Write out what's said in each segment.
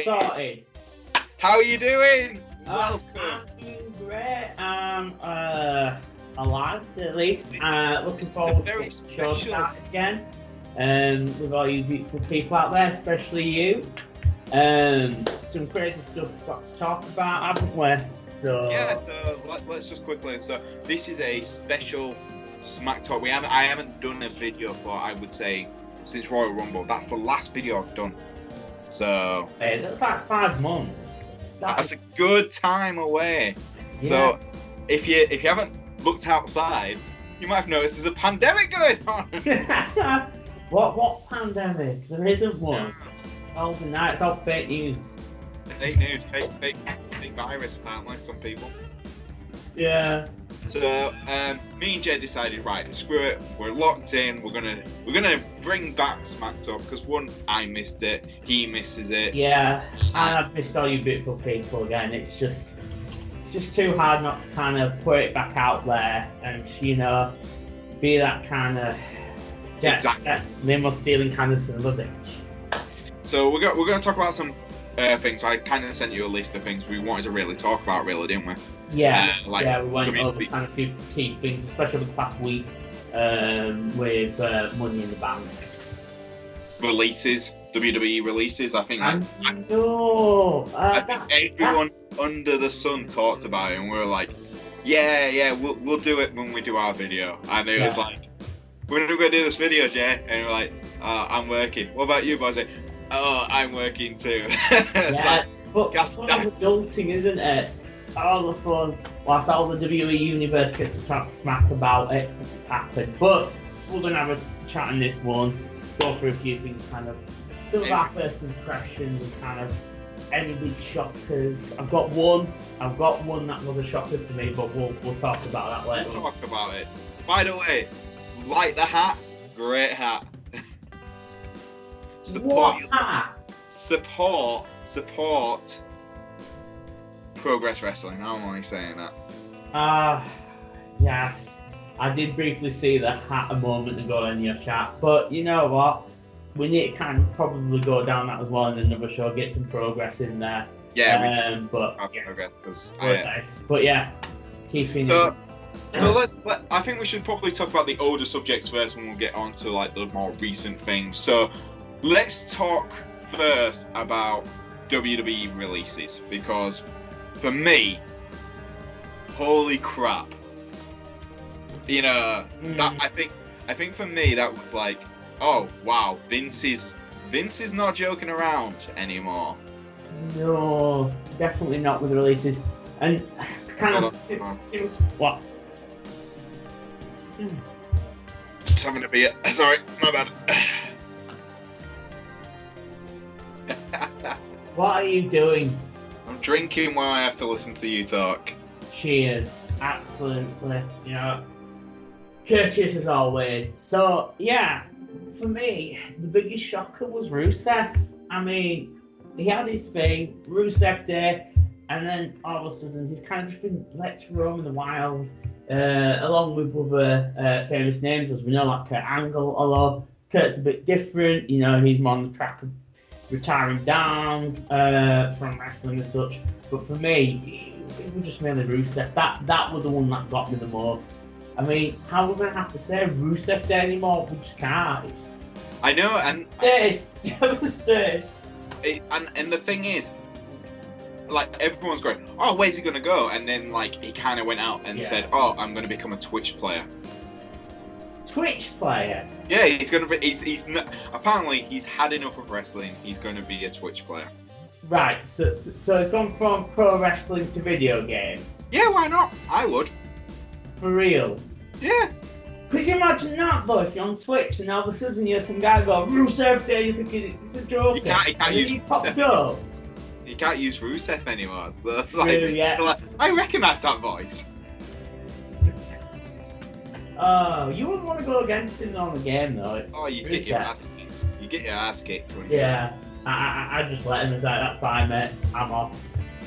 Sorted. How are you doing? Welcome. I'm doing great. Alive at least. Looking forward to Very getting the show special. started again. With all you beautiful people out there, especially you. Some crazy stuff we've got to talk about, haven't we? Yeah, so let's just quickly. So this is a special Smack Talk. I haven't done a video for, I would say, since Royal Rumble. That's the last video I've done. So Hey, that's like 5 months. that's a good time away. Yeah. So if you haven't looked outside, you might have noticed there's a pandemic going on. What pandemic? There isn't one. Overnight, it's all fake news. Fake news, fake virus apparently, some people. Yeah. So me and Jed decided, right, screw it, we're locked in, we're gonna bring back Smack Talk, because one, I missed it, he misses it. Yeah, and I've missed all you beautiful people again. It's just too hard not to kind of put it back out there and, you know, be that kind of limo stealing kind of son of a bitch. So we're gonna talk about some things. I kind of sent you a list of things we wanted to really talk about, really, didn't we? Yeah, we went over kind of a few key things, especially over the past week with Money in the Bank. Releases, WWE releases. I think everyone under the sun talked about it, and we were like, yeah, we'll do it when we do our video. And it was like, when are we gonna do this video, Jay? And we're like, I'm working. What about you, Boyze? Oh, I'm working too. Yeah, but fun of adulting, isn't it? All the fun, whilst all the WWE universe gets to talk smack about it since it's happened. But we're gonna have a chat on this one, go through a few things, kind of some of our first impressions and kind of any big shockers. I've got one that was a shocker to me, but we'll talk about that later. We'll talk about it. By the way, like the hat, great hat. What hat? Support Progress Wrestling. How am I saying that? Yes. I did briefly see the hat a moment ago in your chat, but you know what? We need to kind of probably go down that as well in another show, get some progress in there. Yeah, progress because but yeah, keeping. So I think we should probably talk about the older subjects first, and we'll get on to like the more recent things. So let's talk first about WWE releases, because for me, holy crap, you know, that I think for me that was like, oh wow, Vince is not joking around anymore. No, definitely not with the releases. And kind of what? Just having a beer. Sorry, my bad. What are you doing? I'm drinking while I have to listen to you talk. Cheers. Absolutely. You know, courteous as always. So, yeah, for me, the biggest shocker was Rusev. I mean, he had his thing, Rusev Day, and then all of a sudden he's kind of just been let to roam in the wild, along with other famous names, as we know, like Kurt Angle, although Kurt's a bit different. You know, he's more on the track of retiring down from wrestling as such. But for me, it was just mainly Rusev. That was the one that got me the most. I mean, how are we going to have to say Rusev Day anymore? We just can't. I know, and devastated. And the thing is, like, everyone's going, oh, where's he going to go? And then, like, he kind of went out and said, oh, I'm going to become a Twitch player. Twitch player? Yeah, he's going to be, he's not, apparently he's had enough of wrestling, he's going to be a Twitch player. Right, so it's gone from pro wrestling to video games? Yeah, why not? I would. For reals? Yeah. Could you imagine that though, if you're on Twitch and all of a sudden you're some guy go, Rusev Day, you're thinking it's a joke. You can't use Rusev. You can't use Rusev anymore. So it's like, I recognise that voice. Oh, you wouldn't want to go against him on the game though. It's you get your ass kicked. You get your ass kicked when I just let him decide, that's fine mate, I'm off.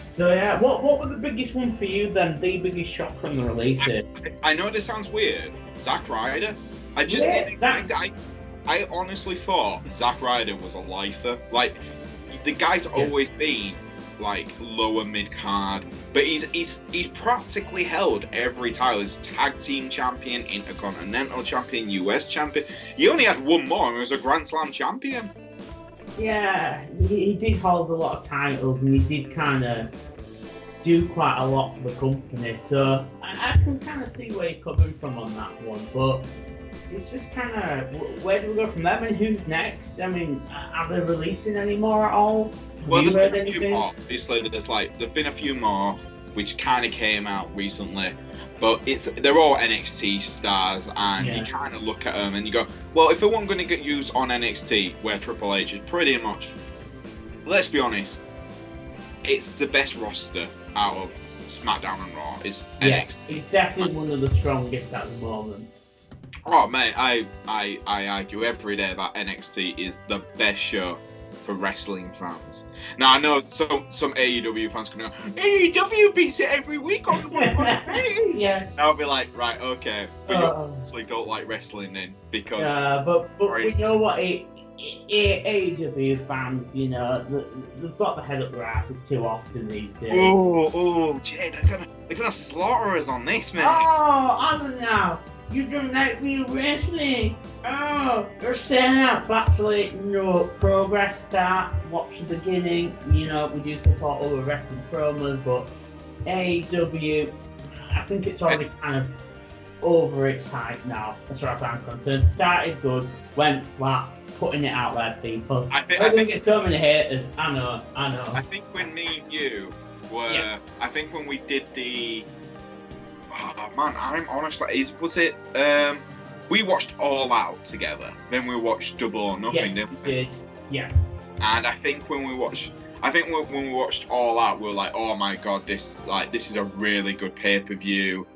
So yeah, what were the biggest one for you then? The biggest shock from the releases? I know this sounds weird. Zack Ryder. I just didn't expect it. I honestly thought Zack Ryder was a lifer. Like, the guy's always been like lower mid card, but he's practically held every title. He's tag team champion, intercontinental champion, US champion. He only had one more, and he was a Grand Slam champion. Yeah, he did hold a lot of titles, and he did kind of do quite a lot for the company. So I can kind of see where you're coming from on that one, but it's just kind of, where do we go from there? I mean, who's next? I mean, are they releasing any more at all? Well, there's been a few more. Obviously, there've been a few more which kind of came out recently, but they're all NXT stars, and you kind of look at them and you go, well, if they weren't going to get used on NXT, where Triple H is pretty much, let's be honest, it's the best roster out of SmackDown and Raw. It's NXT. It's definitely one of the strongest at the moment. Oh man, I argue every day that NXT is the best show for wrestling fans. Now I know some AEW fans can go, AEW beats it every week on the Yeah. I'll be like, right, okay, but you obviously don't like wrestling then, because but we know what AEW fans, you know, they've got the head up their asses too often these days. Oh, Jay, they're gonna slaughter us on this, man. Oh, I don't know. You don't like me wrestling. Oh, they're setting out to actually, progress start, watch the beginning. We do support all the wrestling promos, but AEW, I think it's already kind of over its height now, as far as I'm concerned. Started good, went flat, putting it out there, people. I think it's so many haters. I know. I think when me and you were, I think when we did the, oh man, I'm honestly, we watched All Out together, then we watched Double or Nothing, didn't we? Did. Yeah. And I think when we watched All Out, we were like, oh my god, this is a really good pay-per-view.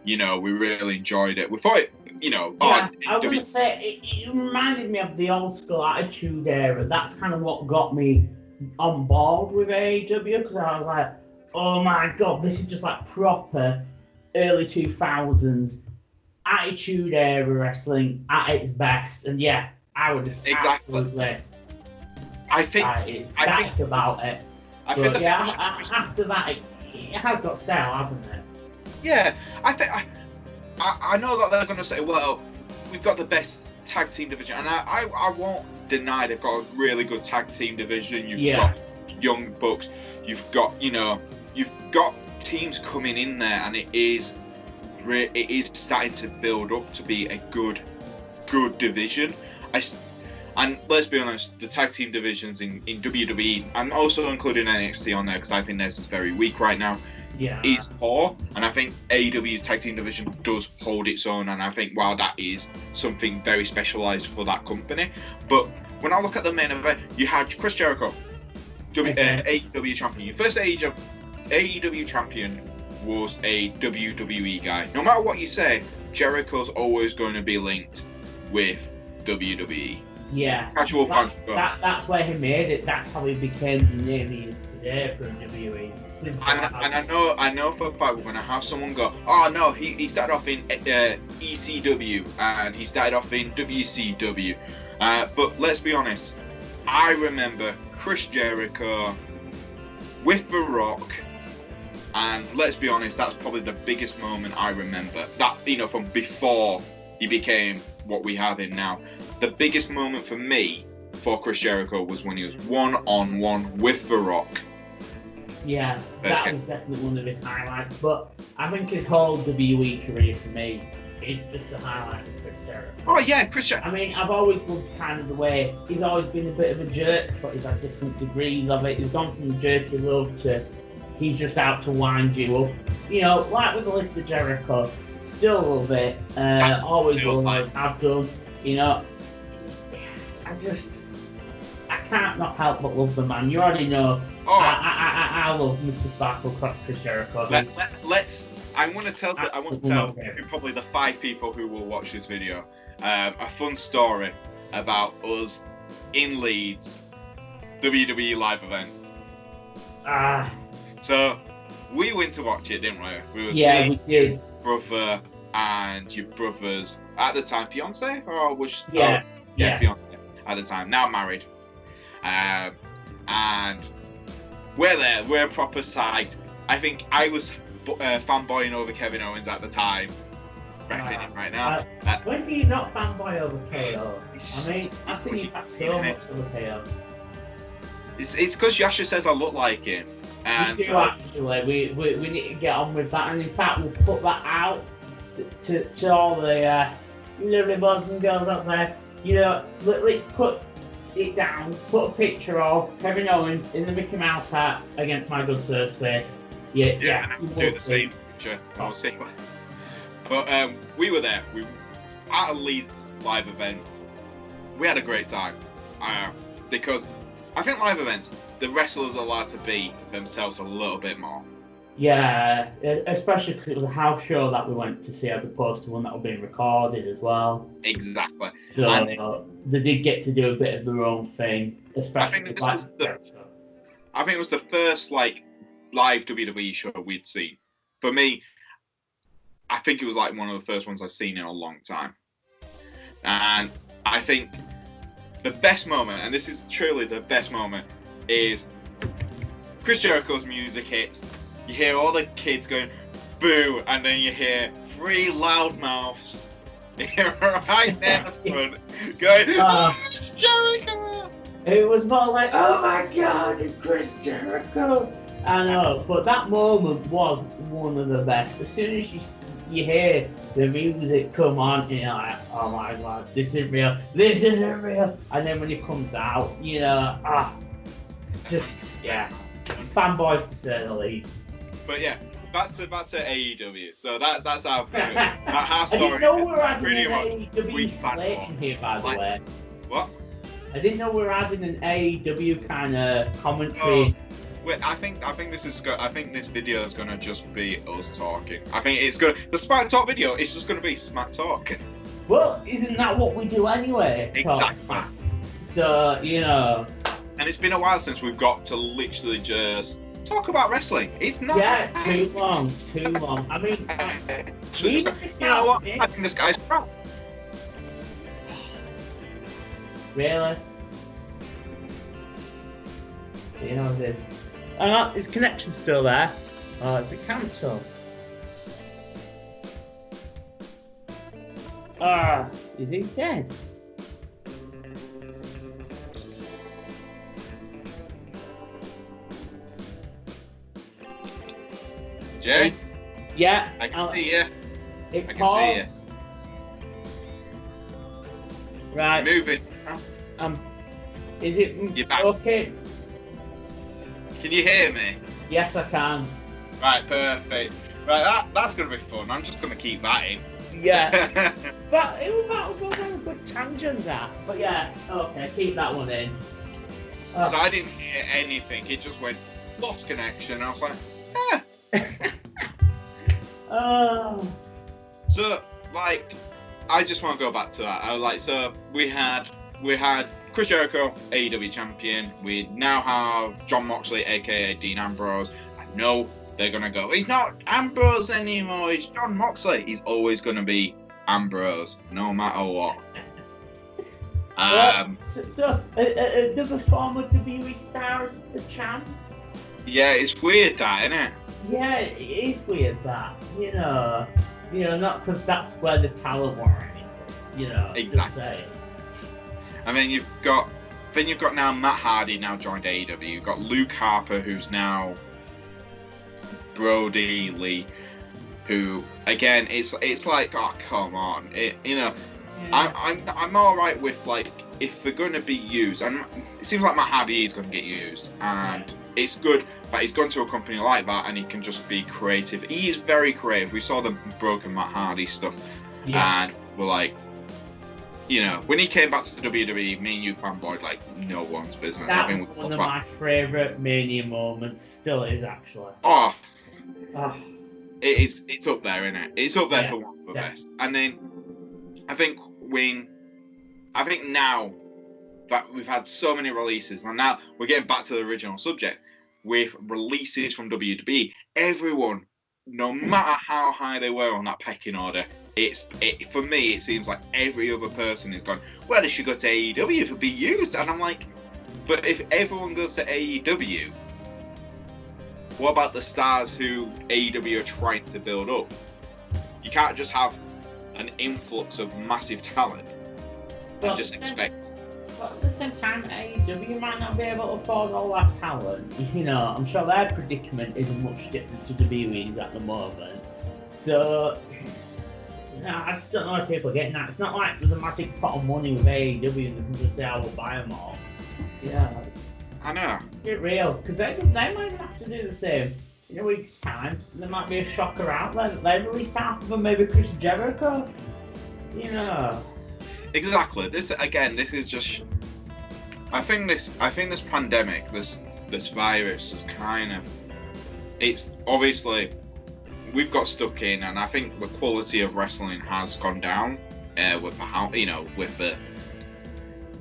We really enjoyed it. We thought it, I was going to say, it reminded me of the old school Attitude Era. That's kind of what got me on board with AEW, because I was like, oh my god, this is just like proper early 2000s Attitude Era wrestling at its best. And yeah, I would just absolutely excited about it. After that, it has got style, hasn't it? Yeah, I know that they're going to say, well, we've got the best tag team division, and I won't deny they've got a really good tag team division. You've got Young Bucks, you've got teams coming in there, and it is starting to build up to be a good division. And let's be honest, the tag team divisions in WWE, I'm also including NXT on there because I think theirs is very weak right now, is poor. And I think AEW's tag team division does hold its own, and I think, wow, that is something very specialised for that company. But when I look at the main event, you had Chris Jericho, AEW champion. Your first AEW champion was a WWE guy. No matter what you say, Jericho's always going to be linked with WWE. Yeah. Casual fans. That's where he made it. That's how he became the name he is today for WWE. And I know for a fact we're going to have someone go, oh no, he started off in ECW and he started off in WCW. But let's be honest, I remember Chris Jericho with The Rock, and let's be honest, that's probably the biggest moment I remember. That, from before he became what we have him now. The biggest moment for me for Chris Jericho was when he was one-on-one with The Rock. Yeah, that was definitely one of his highlights. But I think his whole WWE career for me is just a highlight of Chris Jericho. Oh yeah, Chris Jericho. I mean, I've always loved kind of the way he's always been a bit of a jerk, but he's had different degrees of it. He's gone from jerky love to he's just out to wind you up. Like with the list of Jericho, still love it. Always will, always have done. I can't not help but love the man. You already know. Oh. I love Mr. Sparkle, Chris Jericho. I want to tell probably the 5 people who will watch this video a fun story about us in Leeds WWE live event. So we went to watch it, didn't we? We did. Brother and your brother's at the time fiance, or was fiance at the time, now married. and we're there. We're proper psyched. I think I was fanboying over Kevin Owens at the time. Repping him right now. When do you not fanboy over KO? I mean, I've seen you back so much over KO. It's because Yasha says I look like him. And we do, actually. We need to get on with that, and in fact, we'll put that out to all the lovely boys and girls out there. You know, let's put it down. Put a picture of Kevin Owens in the Mickey Mouse hat against my good sir's face. Yeah. And do the same picture. We'll see. But we were there. We at a Leeds live event. We had a great time because I think live events, the wrestlers are allowed to be themselves a little bit more. Yeah, especially because it was a house show that we went to see as opposed to one that was being recorded as well. Exactly. So they did get to do a bit of their own thing, especially. I think it was the first like live WWE show we'd seen. For me, I think it was like one of the first ones I've seen in a long time. And I think the best moment, and this is truly the best moment, is Chris Jericho's music hits. You hear all the kids going, boo, and then you hear 3 loudmouths right near the front going, oh, it's Jericho! It was more like, oh my god, it's Chris Jericho! I know, but that moment was one of the best. As soon as you hear the music come on, you're like, oh my god, this isn't real. And then when it comes out, you know, fanboys to say the least. But yeah, back to AEW. So that's our story. I didn't know we were having an AEW slate in here, by the way. What? I didn't know we were having an AEW kind of commentary. Wait, I think this is I think this video is gonna just be us talking. I think it's gonna the Smack Talk video. It's just gonna be Smack Talk. Well, isn't that what we do anyway? Exactly. So you know. And it's been a while since we've got to literally just talk about wrestling. It's not. Yeah, too long. I mean, you know what? I think this guy's crap. Really? You know this. His connection's still there. Oh, is it cancelled? Is he dead? Jay? Yeah. I can see you. It paused. Right. Moving. Is it You're back. okay? Can you hear me? Yes, I can. Right, perfect. Right, that's going to be fun. I'm just going to keep that in. Yeah. But it was a good tangent, that. But yeah, okay, keep that one in. So I didn't hear anything. It just went, lost connection. I was like, Oh. So, like, I just want to go back to that. I was like, so we had Chris Jericho, AEW champion. We now have Jon Moxley, aka Dean Ambrose. I know they're gonna go, he's not Ambrose anymore, he's Jon Moxley. He's always gonna be Ambrose, no matter what. The former WWE star is the champ. Yeah, it's weird that, isn't it? Yeah, it is weird that. You know, not because that's where the talent were or anything. You know, exactly. I mean, you've got now Matt Hardy now joined AEW. You've got Luke Harper, who's now Brody Lee, who again, it's like, oh come on, yeah. I'm all right with, like, if they're going to be used, and it seems like Matt Hardy is going to get used, and it's good that he's gone to a company like that and he can just be creative. He is very creative. We saw the broken Matt Hardy stuff, and we're like, you know, when he came back to WWE, me and you fanboyed like no one's business. That was one of my favourite Mania moments. Still is, actually. It's up there, isn't it? It's up there for one of the best. And then I think now that we've had so many releases, and now we're getting back to the original subject with releases from WWE, everyone, no matter how high they were on that pecking order, for me, it seems like every other person is gone, well, they should go to AEW to be used. And I'm like, But if everyone goes to AEW, what about the stars who AEW are trying to build up? You can't just have an influx of massive talent and just expect. But at the same time, AEW might not be able to afford all that talent. You know, I'm sure their predicament isn't much different to WWE's at the moment. So, I just don't know if people are getting that. It's not like there's a magic pot of money with AEW and they can just say, I will buy them all. Yeah, I know. Get real, because they might have to do the same. In a week's time, there might be a shocker out there that they release half of them, maybe Chris Jericho. You know. Exactly. This is just. I think this pandemic, this virus is kind of. It's obviously we've got stuck in, and I think the quality of wrestling has gone down with the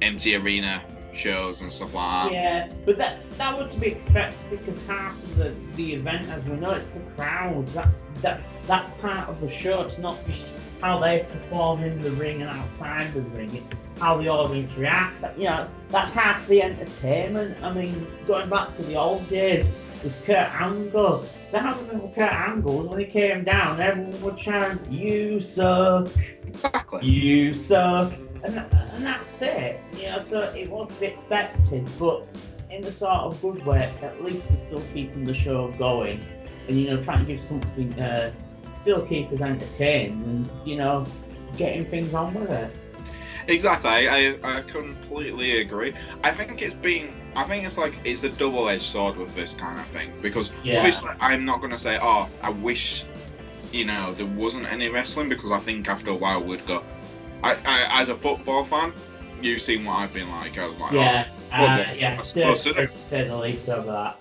empty arena shows and stuff like that. Yeah, but that was to be expected because half of the event, as we know, it's the crowds. That's part of the show. It's not just how they perform in the ring and outside the ring. It's how the audience reacts. You know, that's half the entertainment. I mean, going back to the old days with Kurt Angle, the happened with Kurt Angle when he came down, everyone would chant, "You suck." Exactly. You suck. And that's it, you know, so it was to be expected, but in a sort of good way, at least they're still keeping the show going and, you know, trying to give something, still keep us entertained and, you know, getting things on with it. Exactly, I completely agree. I think it's a double-edged sword with this kind of thing, because obviously I'm not going to say, oh, I wish, you know, there wasn't any wrestling, because I think after a while we'd go, I as a football fan, you've seen what I've been like. I was like, still say the least over that.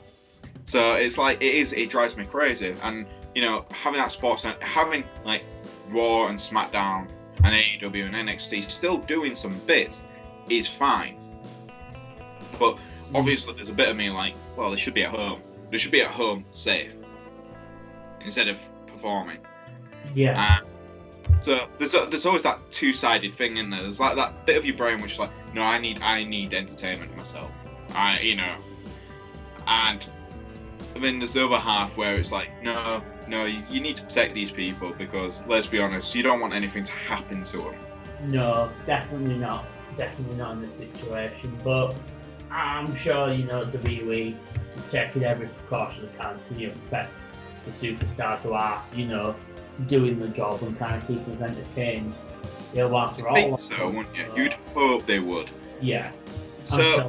So it's like it drives me crazy, and you know, having that sports, having like Raw and SmackDown and AEW and NXT still doing some bits is fine, but obviously there's a bit of me like, well, they should be at home. They should be at home safe instead of performing. Yeah. So there's always that two-sided thing in there. There's like that bit of your brain which is like, no, I need entertainment myself. And then there's the other half where it's like, no, you need to protect these people, because let's be honest, you don't want anything to happen to them. No, definitely not. Definitely not in this situation. But I'm sure, you know, WWE is taking every precaution they can to, you know, protect the superstars who are, you know, doing the job and kind of keeping us entertained. Yeah, whilst we're all. I think so, wouldn't you? You'd hope they would. Yes. So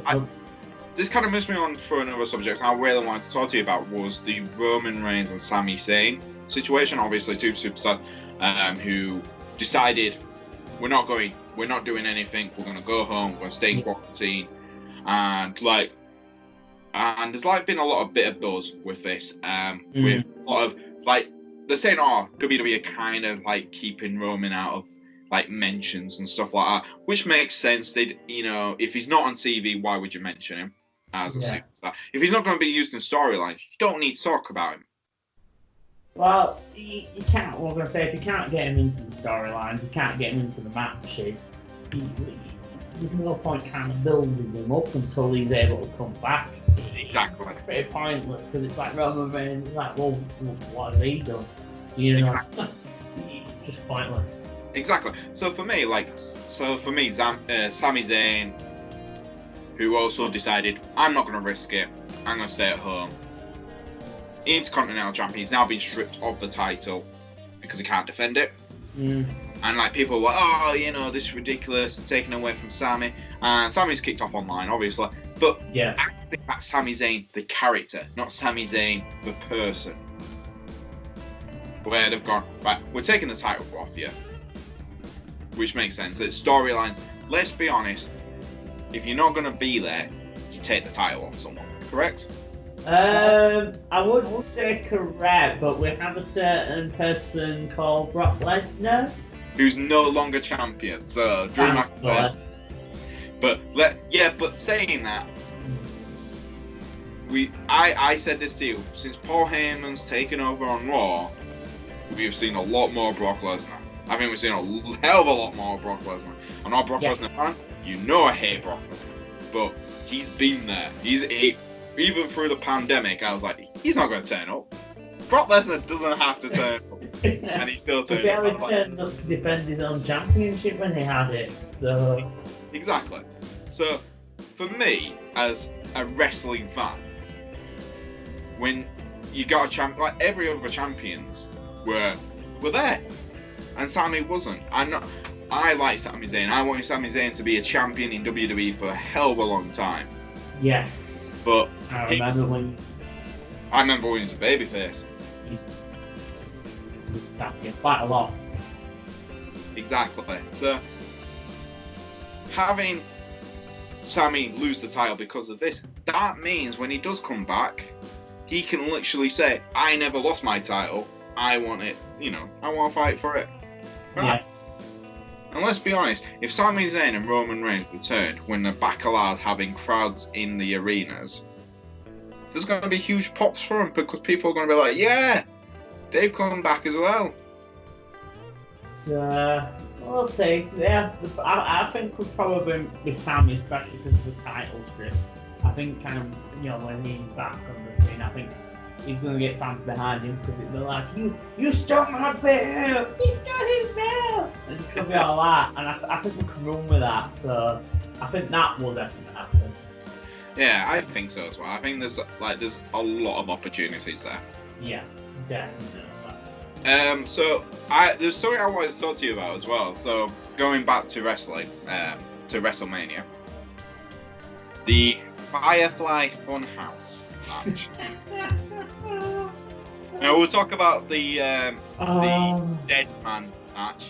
this kind of moves me on for another subject I really wanted to talk to you about, was the Roman Reigns and Sami Zayn situation. Obviously, two superstars who decided we're not doing anything. We're going to go home. We're going to stay in quarantine, and there's like been a lot of bit of buzz with this, with a lot of like. They're saying, oh, WWE are kind of like keeping Roman out of like mentions and stuff like that, which makes sense. They'd, you know, if he's not on TV, why would you mention him as a superstar? If he's not going to be used in storylines, you don't need to talk about him. Well, you can't. We're going to say, if you can't get him into the storylines, you can't get him into the matches. There's no point kind of building him up until he's able to come back. Exactly. It's pretty pointless, because it's like Roman Reigns, it's like, well, what have he done? You know, exactly. It's just pointless. Exactly. So for me, Sami Zayn, who also decided, I'm not going to risk it, I'm going to stay at home. Intercontinental champion, he's now been stripped of the title because he can't defend it. And like people were, oh, you know, this is ridiculous, taken away from Sami. And Sami's kicked off online, obviously. But I think that's Sami Zayn, the character, not Sami Zayn, the person. Where they've gone, right, we're taking the title off you. Which makes sense. It's storylines. Let's be honest, if you're not going to be there, you take the title off someone, correct? I would say correct, but we have a certain person called Brock Lesnar, who's no longer champion. So Drew McIntyre. But saying that, I said this to you, since Paul Heyman's taken over on Raw, we've seen a lot more Brock Lesnar. I think we've seen a hell of a lot more Brock Lesnar. I'm not a Brock Lesnar fan. You know I hate Brock Lesnar, but he's been there. Even through the pandemic, I was like, he's not going to turn up. Brock Lesnar doesn't have to turn up, and he still turned up. He barely turned up to defend his own championship when he had it. So exactly. So for me, as a wrestling fan, when you got a champ, like every other champions were there, and Sami wasn't. I like Sami Zayn. I wanted Sami Zayn to be a champion in WWE for a hell of a long time. Yes. But I remember when he was a babyface. He's champion quite a lot. Exactly. So having Sami lose the title because of this, that means when he does come back, he can literally say, I never lost my title. I want it, I want to fight for it. Yeah. And let's be honest, if Sami Zayn and Roman Reigns returned when they're back alive having crowds in the arenas, there's going to be huge pops for them because people are going to be like, yeah, they've come back as well. So, we'll see. Yeah, I think we'll probably be Sami, especially because of the title strip. I think when he's back on the scene, I think he's going to get fans behind him because they're like, you stole my belt! You stole his belt! And it's going to be all that, and I think we can run with that, so I think that will definitely happen. Yeah, I think so as well. I think there's a lot of opportunities there. Yeah, definitely. So there's something I wanted to talk to you about as well. So going back to wrestling, to WrestleMania, the Firefly Funhouse match. Now we'll talk about the dead man match,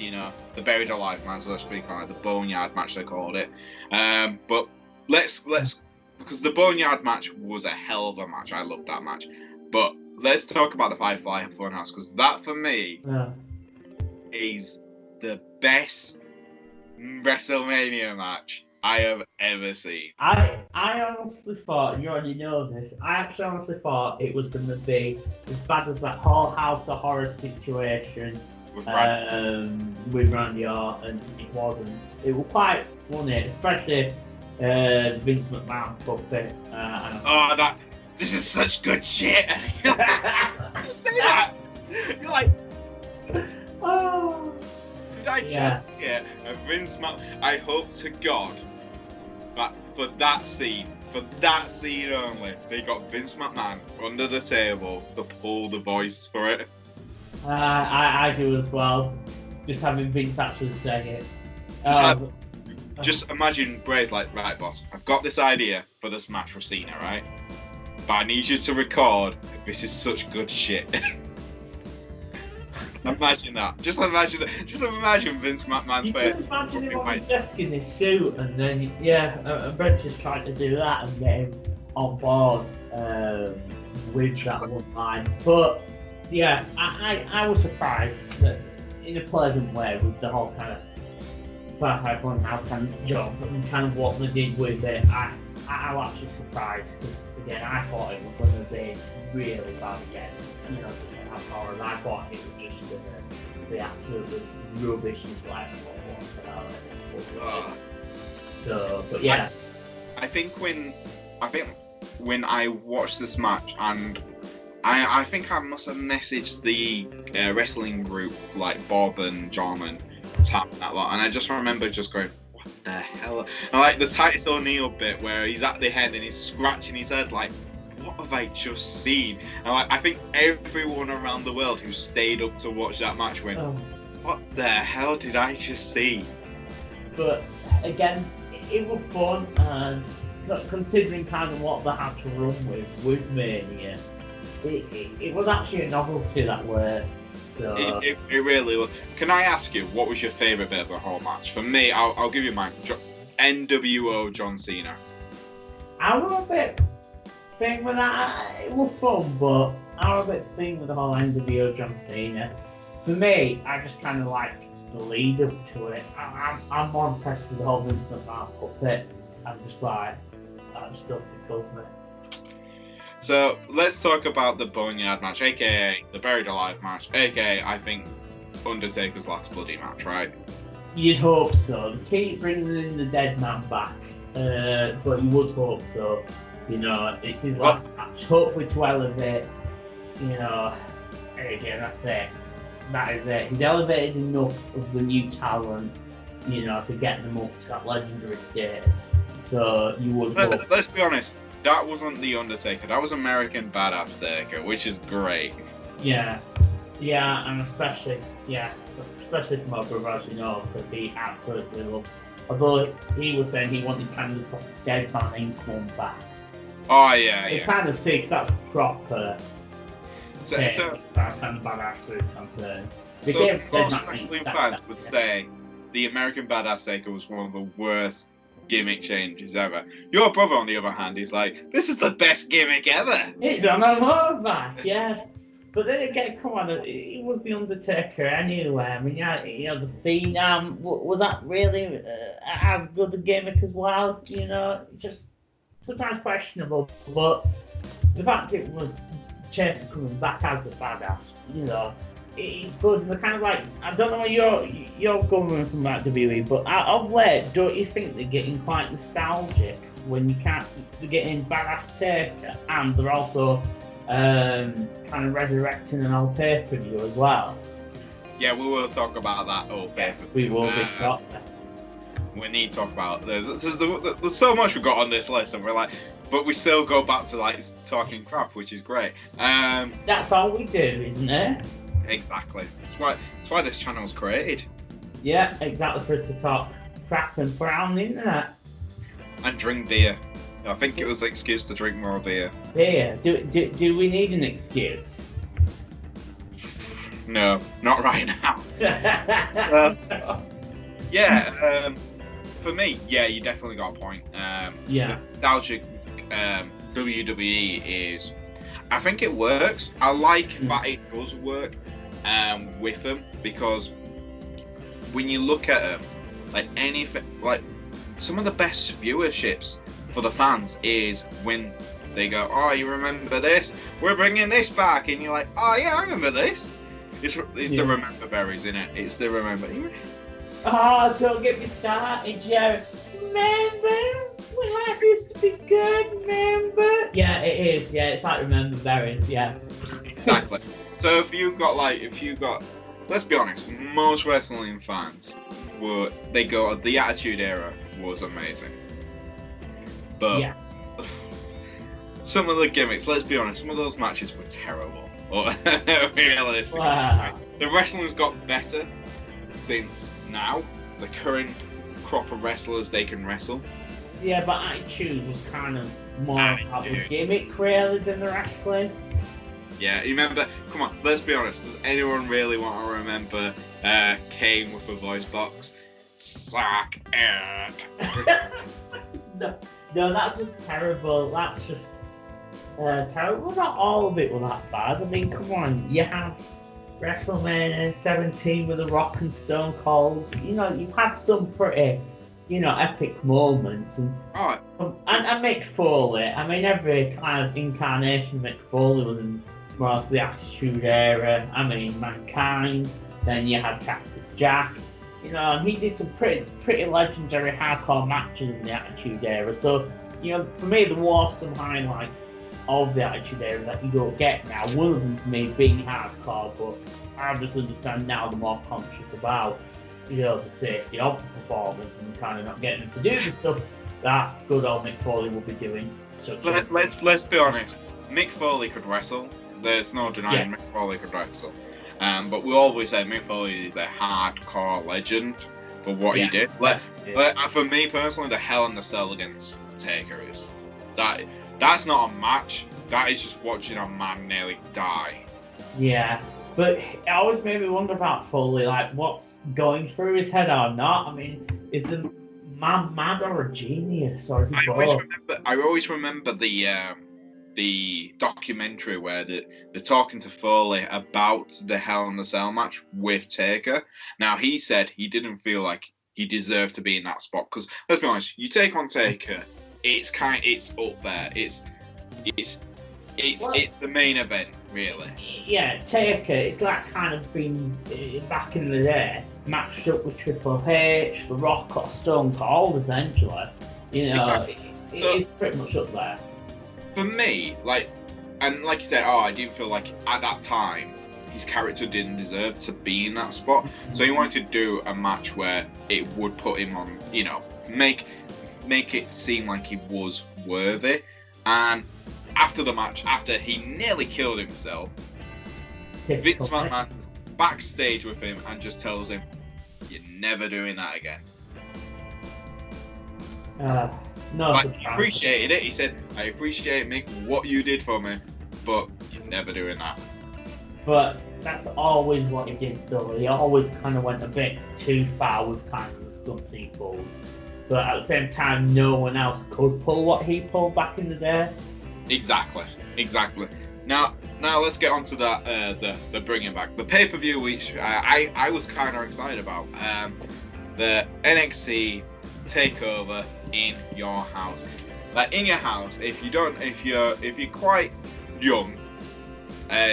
the buried alive match, let's speak on it, the boneyard match they called it. But let's because the boneyard match was a hell of a match. I loved that match. But let's talk about the Firefly Funhouse because that for me is the best WrestleMania match I have ever seen. I honestly thought, you already know this, I actually honestly thought it was going to be as bad as that whole House of Horror situation with Randy Orton. It wasn't. It was quite funny, especially Vince McMahon puppet. This is such good shit! You say that! You're like, oh. Did I just hear a Vince McMahon? I hope to God that for that scene only, they got Vince McMahon under the table to pull the voice for it. I do as well. Just having Vince actually say it. Just imagine Bray's like, right, boss, I've got this idea for this match with Cena, right? But I need you to record. This is such good shit. Imagine that. Just imagine Vince McMahon's face. You can imagine him on his desk in his suit, and then Brent just trying to do that and get him on board with that one line. But yeah, I was surprised that in a pleasant way with the whole kind of Firefly Funhouse kind of job and kind of what they did with it. I was actually surprised because again I thought it was going to be really bad again. Just like horror. I thought it was just going to be absolutely rubbish. It's like So, but yeah. I think when I watched this match and I think I must have messaged the wrestling group like Bob and John and Tam and that lot, and I just remember just going, what the hell? And like the Titus O'Neil bit where he's at the head and he's scratching his head like, what have I just seen? And like I think everyone around the world who stayed up to watch that match went, what the hell did I just see? But again, it was fun, and considering kind of what they had to run with Mania, it was actually a novelty that way. So it really was. Can I ask you, what was your favourite bit of the whole match? For me, I'll give you mine. NWO John Cena. I was a bit thing with that. It was fun, but I was a bit thing with the whole NWO John Cena. For me, I just kind of like the lead up to it. I'm more impressed with the whole Vince McMahon puppet. I'm just like, that still tickles me. So let's talk about the Boneyard match, aka the Buried Alive match, aka I think Undertaker's last bloody match, right? You'd hope so. Keep bringing in the dead man back. but you would hope so. You know, it's his last match. Hopefully to elevate. You know, again, that's it. That is it. He's elevated enough of the new talent, you know, to get them up to that legendary status. So you would. Let's be honest. That wasn't The Undertaker. That was American Badass Taker, which is great. Yeah, and especially for my brother, as you know, because he absolutely loves. Although he was saying he wanted kind of the Dead Man Income back. Oh yeah, It kind of sick. That's proper. So that kind of badass is concerned. So most wrestling fans would say the American Badass Taker was one of the worst gimmick changes ever. Your brother, on the other hand, is like, this is the best gimmick ever. It's on a motorbike, yeah. But then again, come on, it was the Undertaker anyway. I mean, yeah, you know, the Phenom, was that really as good a gimmick as well? You know, just sometimes questionable. But the fact it was Taker coming back as the badass, you know, it's good. They're kind of like, I don't know where you're going from that WWE, but of late, don't you think they're getting quite nostalgic when you can't? They're getting badass Taker, and they're also kind of resurrecting an old pay-per-view as well. Yeah, we will talk about that old pay-per-view. Yes, we will be shortly. We need to talk about there's so much we've got on this list, and we're like, but we still go back to like talking crap, which is great. That's all we do, isn't it? Exactly. That's why this channel was created. Yeah, exactly, for us to talk crap and put on the internet. And drink beer. I think it was an excuse to drink more beer. Beer? Do we need an excuse? No, not right now. For me, yeah, you definitely got a point. Yeah. The nostalgic WWE is, I think it works. I like that it does work with them, because when you look at them, like anything, like some of the best viewerships for the fans is when they go, oh, you remember this? We're bringing this back, and you're like, oh yeah, I remember this. It's the remember berries, isn't it? It's the remember. Oh, don't get me started, Joe. Remember when life used to be good? Remember? Yeah, it is. Yeah, it's like remember berries. Yeah. Exactly. So if you got, let's be honest, most wrestling fans they go, the Attitude Era was amazing, but some of the gimmicks, let's be honest, some of those matches were terrible. Realistically, wow. The wrestling's got better since now. The current crop of wrestlers, they can wrestle. Yeah, but Attitude was kind of more about the gimmick really than the wrestling. Yeah, you remember? Come on, let's be honest. Does anyone really want to remember Kane with a voice box? Suck it. No, that's just terrible. That's just terrible. Not all of it was that bad. I mean, come on. You have WrestleMania 17 with The Rock and Stone Cold. You know, you've had some pretty, you know, epic moments. And Mick Foley. I mean, every kind of incarnation of Mick Foley was in more of the Attitude Era. I mean, Mankind. Then you had Cactus Jack. You know, and he did some pretty legendary hardcore matches in the Attitude Era. So, you know, for me, there were some highlights of the Attitude Era that you don't get now. One of them for me being hardcore, but I just understand now they're more conscious about, you know, the safety of the performance and kind of not getting them to do the stuff that good old Mick Foley will be doing. Let's be honest. Mick Foley could wrestle. There's no denying Mick Foley could wrestle. But we always say Mick Foley is a hardcore legend for what he did. For me personally, the Hell in the Cell against Taker is that's not a match. That is just watching a man nearly die. Yeah, but it always made me wonder about Foley, like what's going through his head or not. I mean, is the man mad or a genius, or is he both? I always remember the documentary where they're talking to Foley about the Hell in the Cell match with Taker. Now, he said he didn't feel like he deserved to be in that spot, because let's be honest, you take on Taker, it's up there. It's the main event, really. Yeah, Taker, it's like kind of been back in the day matched up with Triple H, The Rock, or Stone Cold, essentially. You know, Exactly. So- it's pretty much up there. For me, like you said, I didn't feel like at that time his character didn't deserve to be in that spot. So he wanted to do a match where it would put him on, you know, make it seem like he was worthy. And after the match, after he nearly killed himself, Vince McMahon's backstage with him and just tells him, "You're never doing that again." No, But he appreciated it. He said, "I appreciate, Mick, what you did for me, but you're never doing that." But that's always what he did, though. He always kind of went a bit too far with kind of the stunts he pulled. But at the same time, no one else could pull what he pulled back in the day. Exactly. Now let's get on to that. The bringing back the pay-per-view, which I was kind of excited about. The NXT takeover in your house. Like in your house, if you're quite young,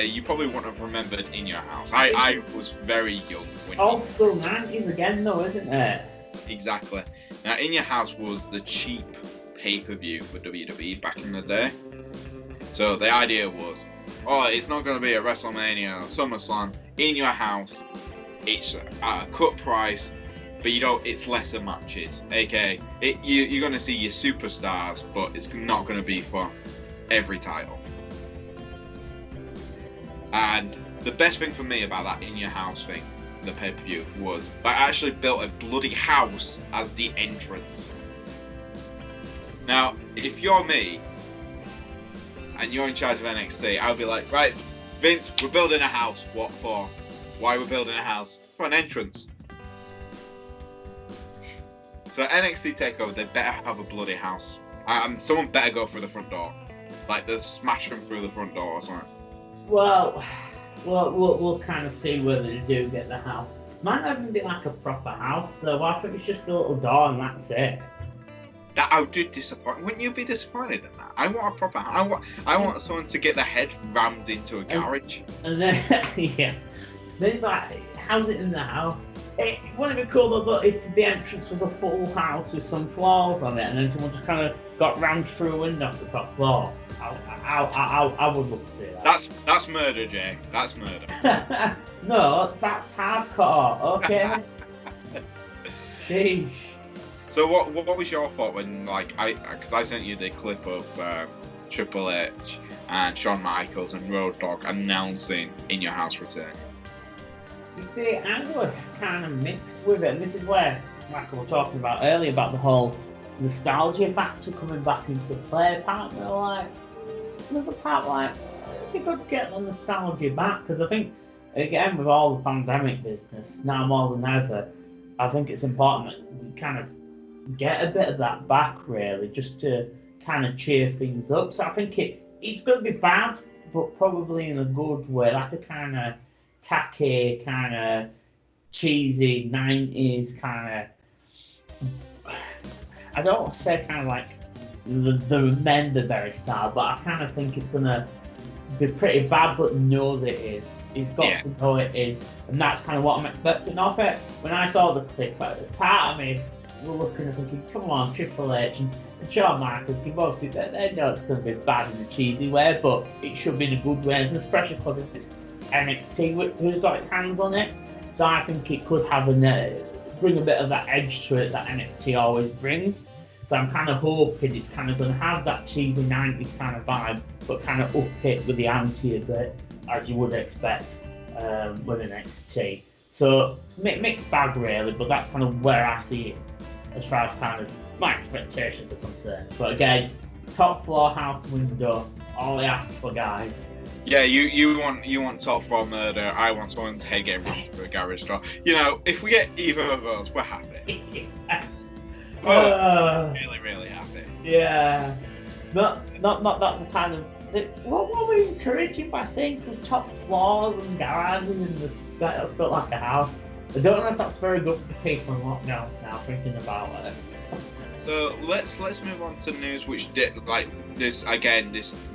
you probably wouldn't have remembered In Your House. I was very young when old school 90s again, though, isn't it? Exactly. Now, In Your House was the cheap pay-per-view for WWE back in the day. So the idea was, it's not going to be a WrestleMania or SummerSlam. In Your House, it's at a cut price, but it's lesser matches. AKA, you're going to see your superstars, but it's not going to be for every title. And the best thing for me about that In Your House thing, the pay-per-view, was I actually built a bloody house as the entrance. Now, if you're me and you're in charge of NXT, I'll be like, right, Vince, we're building a house. What for? Why are we building a house? For an entrance. So NXT TakeOver, they better have a bloody house. Someone better go through the front door. Like, they'll smash them through the front door or something. Well, we'll kind of see whether they do get the house. Might not even be like a proper house, though. I think it's just a little door and that's it. That I did disappoint. Wouldn't you be disappointed in that? I want a proper house. I want someone to get their head rammed into a garage. And then, yeah. Then, like, how's it in the house? It wouldn't it be cool, though, if the entrance was a full house with some floors on it and then someone just kind of got rammed through a window off the top floor? I would love to see that. That's murder, Jay. That's murder. No, that's hardcore. Okay. Sheesh. So what was your thought when because I sent you the clip of Triple H and Shawn Michaels and Road Dogg announcing In Your House return? You see, I was kind of mixed with it, and this is where, like we were talking about earlier, about the whole nostalgia factor coming back into play. Part of me like, another part like, it'd be good to get the nostalgia back, because I think, again, with all the pandemic business, now more than ever, I think it's important that we kind of get a bit of that back, really, just to kind of cheer things up. So I think it's going to be bad, but probably in a good way, like a kind of tacky, kind of cheesy 90s kind of, I don't want to say kind of like the Remember style, but I kind of think it's going to be pretty bad, but knows it is. He's got to know it is, and that's kind of what I'm expecting of it. When I saw the clip, part of me were looking and thinking, come on, Triple H and Shawn Michaels, you've obviously, they know it's going to be bad in a cheesy way, but it should be in a good way, especially because it's NXT who's got its hands on it. So I think it could have bring a bit of that edge to it that NXT always brings. So I'm kind of hoping it's kind of going to have that cheesy 90s kind of vibe, but kind of up it with the ante a bit, as you would expect with NXT. So mixed bag really, but that's kind of where I see it as far as kind of my expectations are concerned. But again, top floor house window, it's all I ask for, guys. Yeah, you want top floor murder. I want someone's head getting rammed through a garage door. You know, if we get either of those, we're happy. Really, really happy. Yeah, not that kind of. What were we encouraging by saying some top floors and garages and the setup's built like a house? I don't know if that's very good for people in lockdowns now, thinking about it. So let's move on to news which did this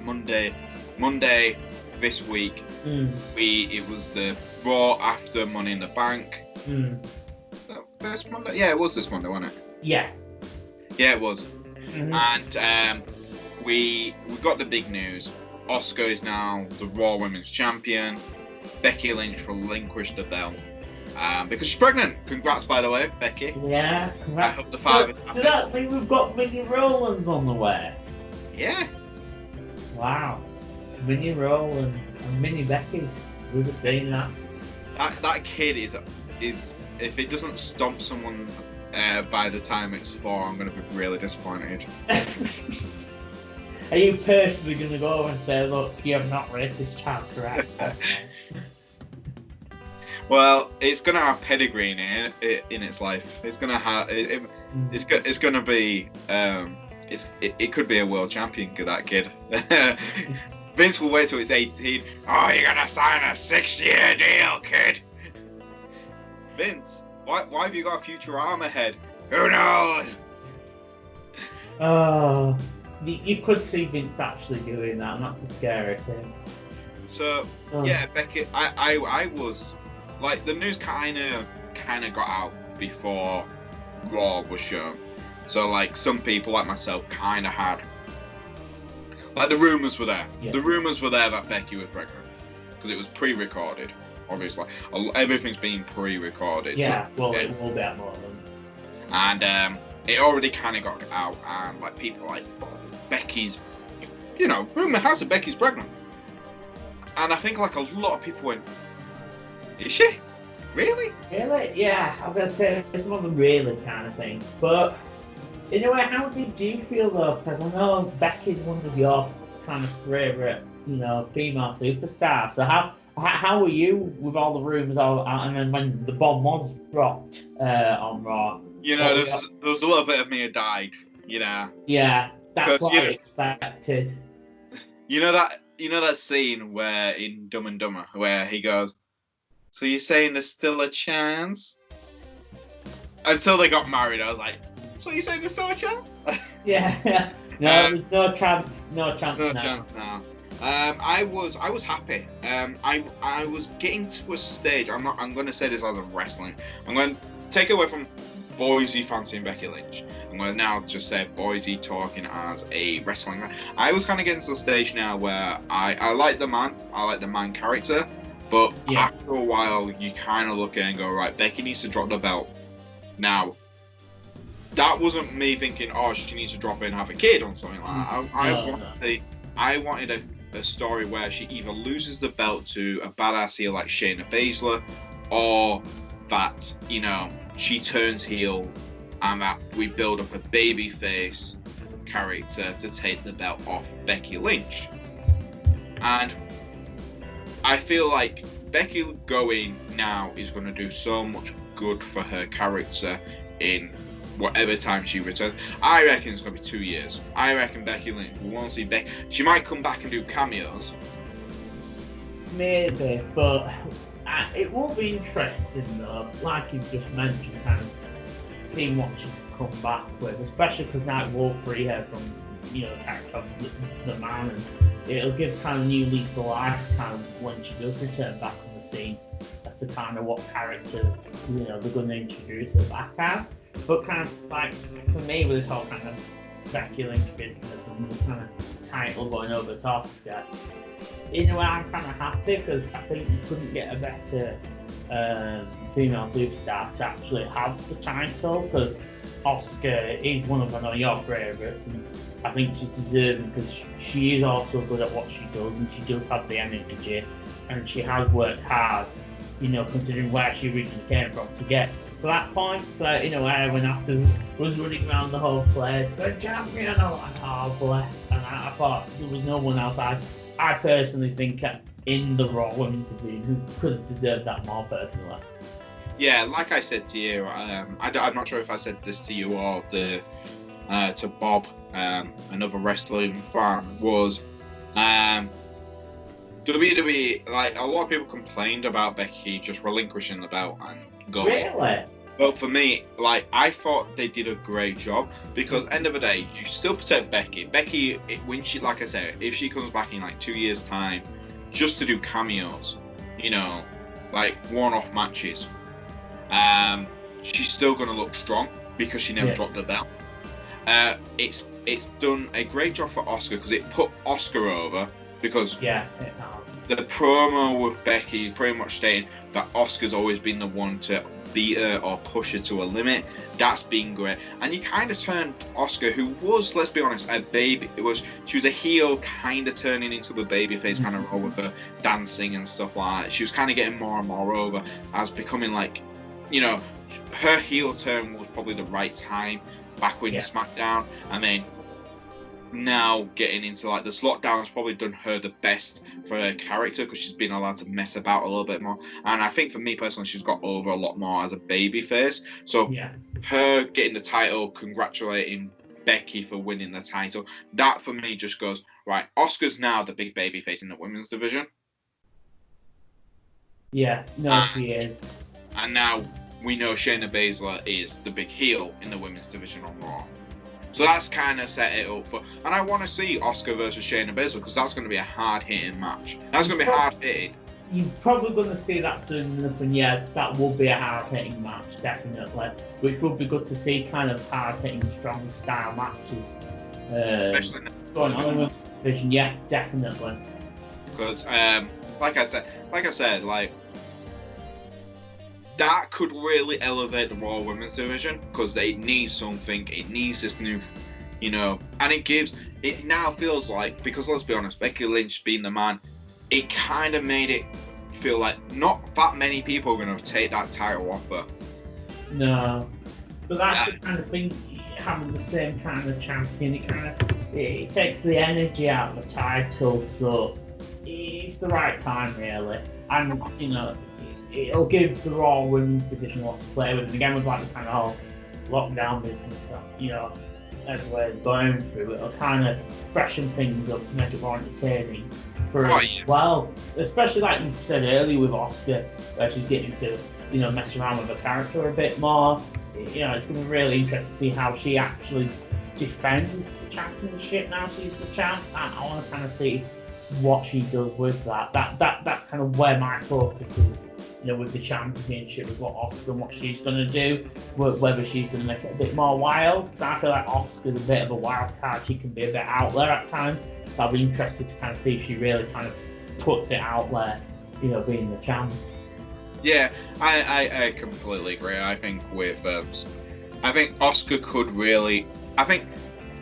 Monday this week. It was the Raw after Money in the Bank. Mm. This Monday? Yeah, it was this Monday, wasn't it? Yeah. Yeah, it was. And we got the big news. Asuka is now the Raw Women's Champion. Becky Lynch relinquished the belt because she's pregnant. Congrats, by the way, Becky. Yeah, congrats. I hope the five. So that means we've got Mini Rollins on the way. Yeah. Wow. Mini Rollins and Mini Becky's. We've seen that. That kid is if it doesn't stomp someone by the time it's 4, I'm going to be really disappointed. Are you personally going to go over and say, look, you have not raised this child correct? Well, it's going to have pedigree in its life. It's going to have it's going to be it could be a world champion, that kid. Vince will wait till it's 18. Oh, you're going to sign a 6-year deal, kid. Vince, why have you got a Futurama head? Who knows? You could see Vince actually doing that, and that's the scary thing. So yeah, Becky, I was like, the news kind of got out before Raw was shown. So like, some people like myself kind of had, like, the rumors were there. Yeah. The rumors were there that Becky was pregnant because it was pre-recorded. Obviously, everything's been pre-recorded. Yeah, so, well, it will be at more than. And it already kind of got out, and like, people like, oh, Becky's, rumor has it Becky's pregnant. And I think like a lot of people went, is she? Really? Really? Yeah, I'm gonna say it's more than really kind of thing. But in a way, how did you feel though? Because I know Becky's one of your kind of favourite, female superstars. So how were you with all the rumours? And then when the bomb was dropped on Raw? There was a little bit of me that died. Yeah, that's what I expected. You know that scene where in Dumb and Dumber where he goes, "So you're saying there's still a chance?" Until they got married, I was like, "So you're saying there's still a chance?" Yeah. No, there's no chance. No chance. No chance now. I was happy. I was getting to a stage. I'm going to say this as a wrestling. I'm going to take away from Boyze fancying Becky Lynch. I'm going to now just say Boyze talking as a wrestling man. I was kind of getting to the stage now where I like the man. I like the man character. But after a while, you kind of look at it and go, right, Becky needs to drop the belt. Now, that wasn't me thinking, oh, she needs to drop it and have a kid or something like that. I wanted a story where she either loses the belt to a badass heel like Shayna Baszler, or that, she turns heel and that we build up a babyface character to take the belt off Becky Lynch. And I feel like Becky going now is going to do so much good for her character in whatever time she returns. I reckon it's going to be 2 years. I reckon Becky Lynch, we won't see Becky. She might come back and do cameos. Maybe, but it will be interesting though, like you just mentioned, kind of seeing what she can come back with, especially because now it will free her from, the character of the man, and it'll give kind of new lease of life kind of when she does return back on the scene as to kind of what character, they're going to introduce her back as. But kind of like, for me, with this whole kind of Becky Lynch business and the kind of title going over to Asuka, in a way I'm kind of happy because I think you couldn't get a better female superstar to actually have the title, because Asuka is one of your favourites, and I think she's deserving because she is also good at what she does, and she does have the energy, and she has worked hard, considering where she originally came from to get to that point. So, when Asuka was running around the whole place, the champion, I'm like, oh bless, and I thought there was no one else I personally think in the Raw Women's division who could have deserved that more personally. Yeah, like I said to you, I'm not sure if I said this to you or to Bob, another wrestling fan, was WWE, like, a lot of people complained about Becky just relinquishing the belt and going. Really? But for me, like, I thought they did a great job, because end of the day, you still protect Becky. Becky, when she, like I said, if she comes back in like 2 years' time, just to do cameos, like one-off matches, she's still gonna look strong because she never dropped the belt. It's it's done a great job for Asuka because it put Asuka over because Yeah, it has. the promo with Becky pretty much stating that Asuka's always been the one to beat her or push her to a limit. That's been great. And you kind of turned Asuka, who was, let's be honest, a baby. She was a heel, kind of turning into the babyface kind of role with her dancing and stuff like that. She was kind of getting more and more over as becoming like, you know, her heel turn was probably the right time back when SmackDown, and then now getting into like this lockdown has probably done her the best for her character because she's been allowed to mess about a little bit more. And I think for me personally, she's got over a lot more as a babyface. So her getting the title, congratulating Becky for winning the title, that for me just goes, right, Asuka's now the big babyface in the women's division. Yeah, no, she is. And now we know Shayna Baszler is the big heel in the women's division on Raw. So that's kind of set it up for, and I want to see Asuka versus Shayna Baszler because that's going to be a hard-hitting match. That's going to be hard-hitting. You're probably going to see that soon enough, and yeah, that will be a hard-hitting match, definitely. Which would be good to see, kind of hard-hitting, strong style matches. Especially going on in the division, yeah, definitely. Because, like I said, that could really elevate the Raw Women's Division because they need something. It needs this new, you know, and it now feels like, because let's be honest, Becky Lynch being the man, it kind of made it feel like not that many people are going to take that title off her. No, but that's the kind of thing, having the same kind of champion, it takes the energy out of the title, so it's the right time really, and you know, it'll give the Raw Women's Division a lot to play with. And again, with like the kind of whole lockdown business that, you know, everywhere's going through, it'll kind of freshen things up to make it more entertaining for well, especially like you said earlier with Asuka, where she's getting to, you know, mess around with her character a bit more. You know, it's going to be really interesting to see how she actually defends the championship now she's the champ. I want to kind of see what she does with that. That's kind of where my focus is. You know, with the championship, with what Asuka and what she's going to do, whether she's going to make it a bit more wild. Because I feel like Asuka's a bit of a wild card. She can be a bit out there at times. So I'll be interested to kind of see if she really kind of puts it out there, you know, being the champ. Yeah, I completely agree. I think I think Asuka could really. I think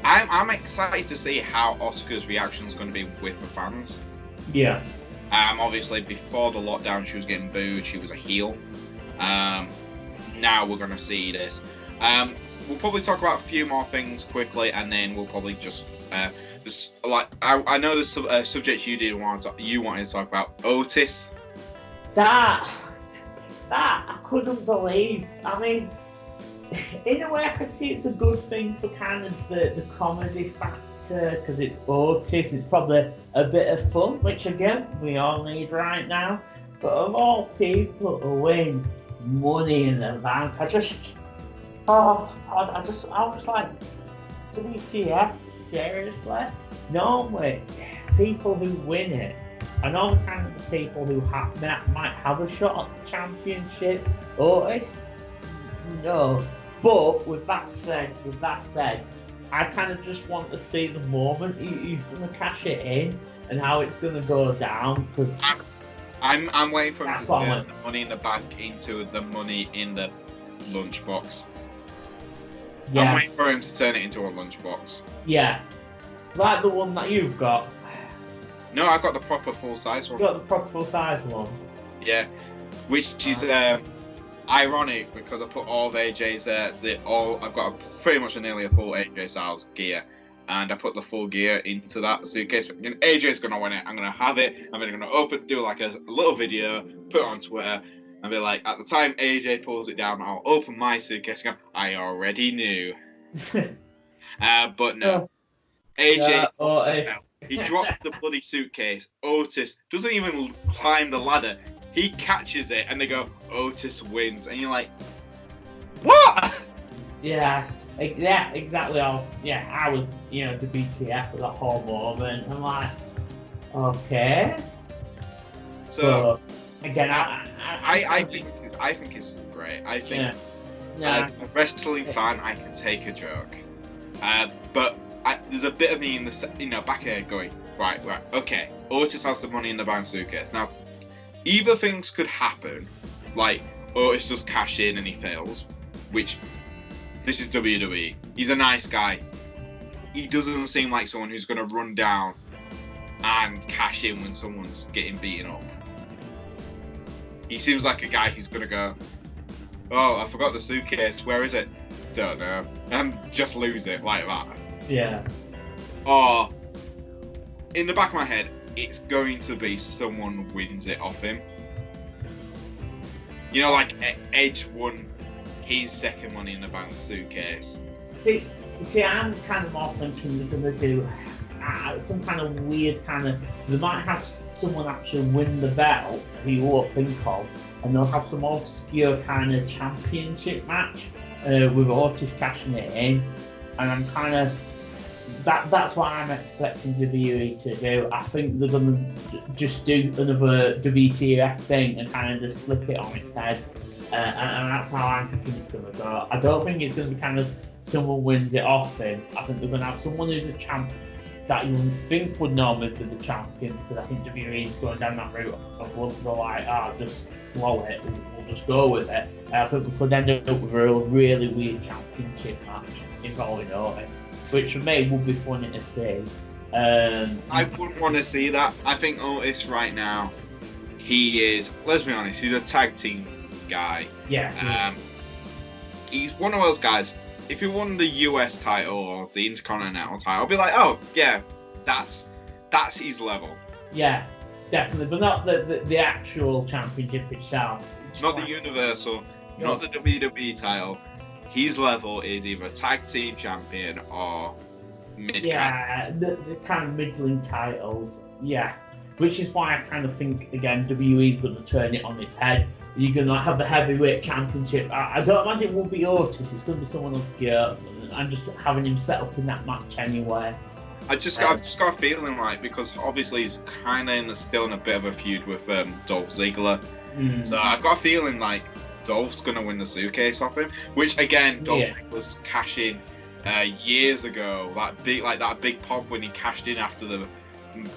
I'm excited to see how Asuka's reaction is going to be with the fans. Yeah. Obviously, before the lockdown, she was getting booed. She was a heel. Now we're going to see this. We'll probably talk about a few more things quickly, and then we'll probably just I know the subject you wanted to talk about, Otis. That I couldn't believe. I mean, in a way, I could see it's a good thing for kind of the comedy factor. Because it's Otis, it's probably a bit of fun, which again we all need right now. But of all people to win money in the bank, I was like, WTF? Seriously? Normally, people who win it are not kind of the people who might have a shot at the championship. Otis, no. But with that said. I kind of just want to see the moment he's going to cash it in and how it's going to go down. Because I'm waiting for him to turn the money in the bank into the money in the lunchbox. Yeah. I'm waiting for him to turn it into a lunchbox. Yeah, like the one that you've got. No, I got the proper full size one. You got the proper full size one. Yeah, which is ironic because I put all of AJ's I've got pretty much nearly a full AJ Styles gear, and I put the full gear into that suitcase. AJ's gonna win it. I'm gonna have it. I'm gonna do like a little video, put it on Twitter, and be like, at the time AJ pulls it down, I'll open my suitcase and go, I already knew. But no, AJ. He drops the bloody suitcase. Otis doesn't even climb the ladder. He catches it, and they go, Otis wins. And you're like, what? Yeah, exactly. I was, you know, the BTF for that whole moment. I'm like, okay. So, again, I think this is great. I think as a wrestling fan, I can take a joke. But there's a bit of me in the back of the head going, right, okay. Otis has the Money in the Bank suitcase. Now, either things could happen, like Otis does cash in and he fails, which this is WWE. He's a nice guy. He doesn't seem like someone who's going to run down and cash in when someone's getting beaten up. He seems like a guy who's going to go, oh, I forgot the suitcase. Where is it? Don't know. And just lose it like that. Yeah. Or, in the back of my head, it's going to be someone wins it off him. You know, like Edge won his second Money in the Bank suitcase. See, I'm kind of more thinking they're going to do some kind of weird they might have someone actually win the belt who you won't think of, and they'll have some obscure kind of championship match with Otis cashing it in, and I'm kind of that's what I'm expecting WWE to do. I think they're going to just do another WTF thing and kind of just flip it on its head, and that's how I'm thinking it's going to go. I don't think it's going to be kind of someone wins it off him. I think they're going to have someone who's a champ that you would think would normally be the champion, because I think WWE is going down that route of won't go like, just blow it, we'll just go with it. I think we could end up with a really weird championship match involving Otis, which for me would be funny to see. I wouldn't want to see that. I think Otis right now, he is, let's be honest, he's a tag team guy. Yeah. He's one of those guys. If he won the US title or the Intercontinental title, I'll be like, oh yeah, that's his level. Yeah, definitely, but not the actual championship itself. Not the Universal, not the WWE title. His level is either tag team champion or mid-card. Yeah, the kind of middling titles. Yeah, which is why I kind of think again WWE's going to turn it on its head. You're going to have the heavyweight championship. I don't imagine it will be Otis. It's going to be someone obscure. I'm just having him set up in that match anyway. I've just got a feeling like, because obviously he's kind of still in a bit of a feud with Dolph Ziggler. So I've got a feeling like Dolph's going to win the suitcase off him. Which again, Dolph Ziggler's cashing years ago. That big pop when he cashed in after the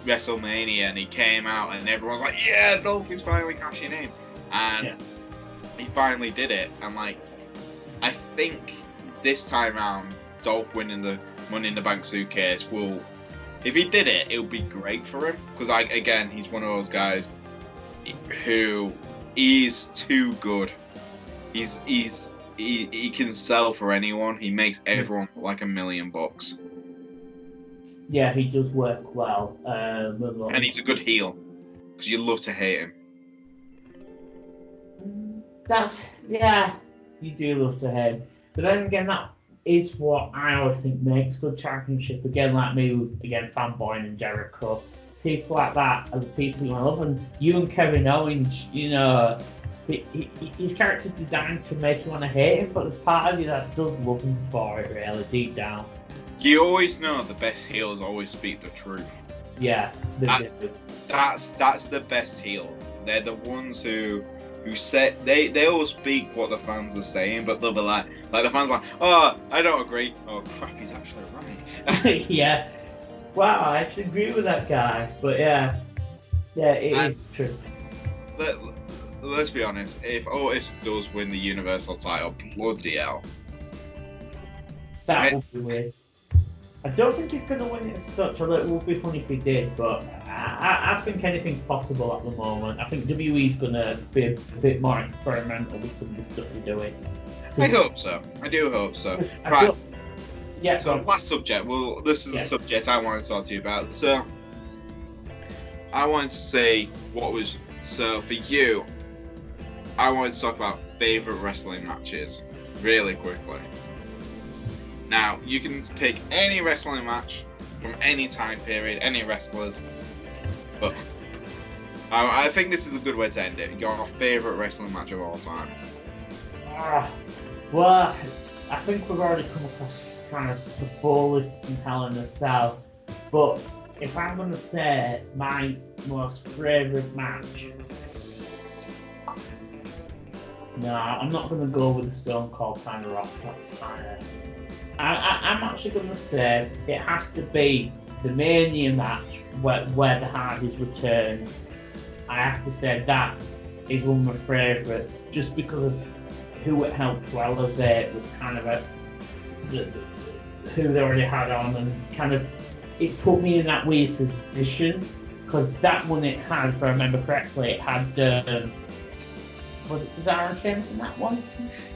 WrestleMania and he came out and everyone's like, yeah, Dolph is finally cashing in. And he finally did it, and like, I think this time round, Dolph winning the Money in the Bank suitcase will, if he did it, it would be great for him, because again, he's one of those guys who is too good. He can sell for anyone. He makes everyone look like $1 million. Yeah, he does work well. And he's a good heel, because you love to hate him. You do love to hate. But then again, that is what I always think makes good championship. Again, like me with Fanboy and Jericho, people like that are the people you want to love. And you and Kevin Owens, you know, his character's designed to make you want to hate him, but there's part of you that does love him for it, really, deep down. You always know the best heels always speak the truth. Yeah, that's the best heels. They're the ones who say they all speak what the fans are saying, but they'll be like the fans are like, oh, I don't agree. Oh crap, he's actually right. Yeah. Wow, I actually agree with that guy. But yeah, it is true. Let's be honest. If Otis does win the Universal title, bloody hell, that would be weird. I don't think he's going to win it as such, although it would be funny if he did, but I think anything's possible at the moment. I think WWE's going to be a bit more experimental with some of the stuff they're doing. I hope so. I do hope so. Right. Yeah. So last subject. Well, this is a subject I wanted to talk to you about. So I wanted to say so for you, I wanted to talk about favourite wrestling matches really quickly. Now, you can pick any wrestling match from any time period, any wrestlers, but I think this is a good way to end it. Your favourite wrestling match of all time. Well, I think we've already come across kind of the full list in Hell in a Cell, but if I'm going to say my most favourite match, no, I'm not going to go with the Stone Cold kind of rock. That's kind of... I'm actually going to say it has to be the Mania match where the Hardys returned. I have to say that is one of my favourites, just because of who it helped to elevate with kind of who they already had on, and kind of it put me in that weird position, because that one it had, if I remember correctly, it had was it Cesaro and Sheamus in that one?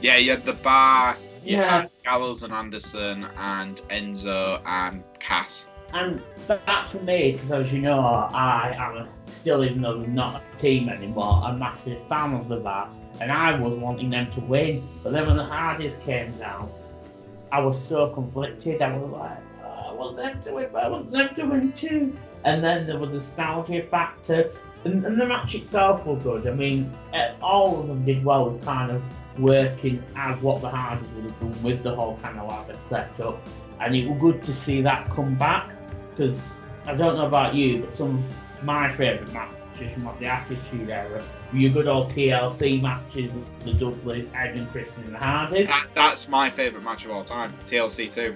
Yeah, you had the bar. Yeah. Gallows and Anderson and Enzo and Cass. And that for me, because as you know, I am still, even though they're not a team anymore, a massive fan of the Bar, and I was wanting them to win. But then when the Hardys came down, I was so conflicted. I was like, I want them to win, but I want them to win too. And then there was the nostalgia factor, and the match itself was good. I mean, all of them did well with kind of working as what the Hardys would have done with the whole kind of ladder setup, and it was good to see that come back, because I don't know about you, but some of my favourite matches from the Attitude Era were your good old TLC matches with the Dudleys, Edge and Christian and the Hardys. That's my favourite match of all time, TLC 2.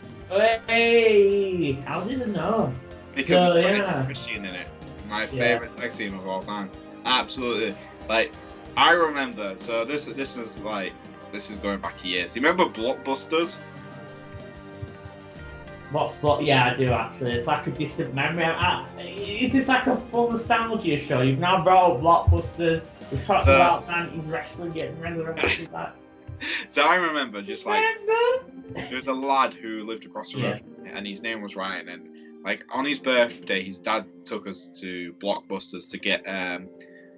Hey, how did I know? Because So, it's got yeah. Christian in it. My favourite tag team of all time. Absolutely. Like, I remember, so this is going back years. You remember Blockbusters? What's what? Yeah, I do actually. It's like a distant memory. Is this like a full nostalgia show? You've now brought up Blockbusters. We've talked about 90s wrestling getting resurrected back. So I remember just like there was a lad who lived across the road, and his name was Ryan, and like on his birthday, his dad took us to Blockbusters to get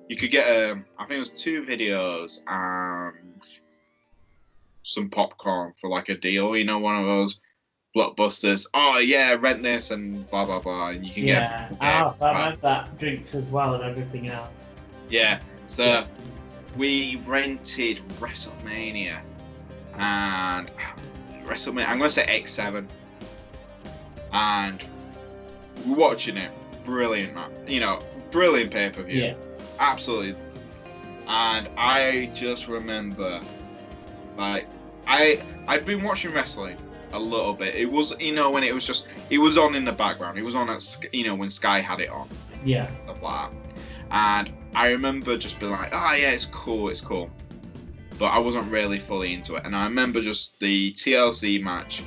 you could get I think it was 2 videos and some popcorn for like a deal, you know, one of those Blockbusters. Oh yeah, rent this and blah blah blah, and you can get. I remember that, drinks as well and everything else. Yeah, so we rented WrestleMania and WrestleMania. I'm gonna say X7, and we're watching it. Brilliant, man. You know, brilliant pay-per-view. Yeah. Absolutely. And I just remember, like, I'd been watching wrestling a little bit. It was, you know, when it was on in the background. It was on at, you know, when Sky had it on. Yeah. Stuff like that. And I remember just being like, oh yeah, it's cool. But I wasn't really fully into it. And I remember just the TLC match.